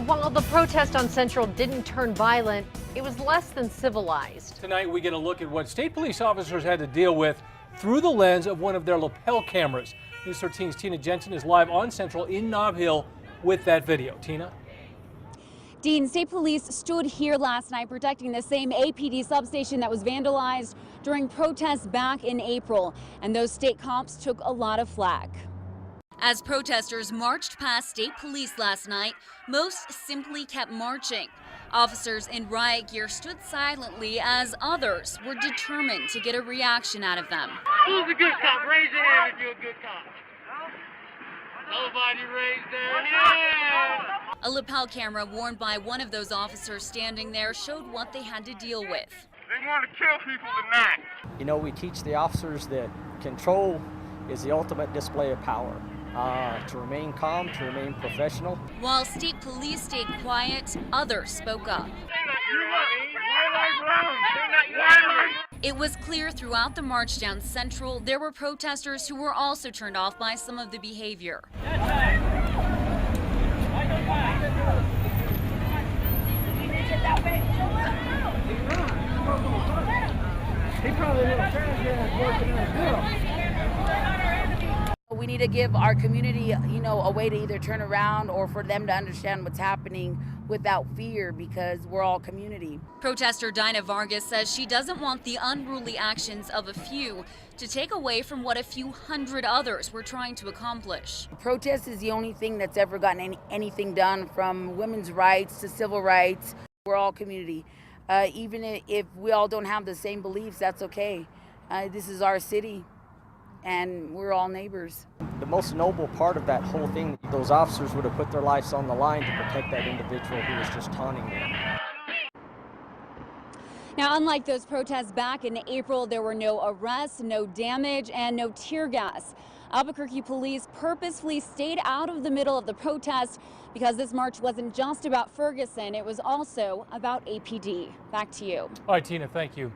While the protest on Central didn't turn violent, it was less than civilized. Tonight we get a look at what state police officers had to deal with through the lens of one of their lapel cameras. News 13's Tina Jensen is live on Central in Nob Hill with that video. Tina? Dean, state police stood here last night protecting the same APD substation that was vandalized during protests back in April, and those state cops took a lot of flack. As protesters marched past state police last night, most simply kept marching. Officers in riot gear stood silently as others were determined to get a reaction out of them. Who's a good cop? Raise your hand if you're a good cop. Nobody raised their hand. A lapel camera worn by one of those officers standing there showed what they had to deal with. They want to kill people tonight. You know, we teach the officers that control is the ultimate display of power. To remain calm, to remain professional. While state police stayed quiet, others spoke up. It was clear throughout the march down Central there were protesters who were also turned off by some of the behavior. We need to give our community, a way to either turn around or for them to understand what's happening without fear, because we're all community. Protester Dinah Vargas says she doesn't want the unruly actions of a few to take away from what a few hundred others were trying to accomplish. Protest is the only thing that's ever gotten anything done, from women's rights to civil rights. We're all community. Even if we all don't have the same beliefs, that's okay. This is our city, and we're all neighbors. The most noble part of that whole thing, those officers would have put their lives on the line to protect that individual who was just taunting them. Now, unlike those protests back in April, there were no arrests, no damage, and no tear gas. Albuquerque police purposefully stayed out of the middle of the protest because this march wasn't just about Ferguson, it was also about APD. Back to you. All right, Tina, thank you.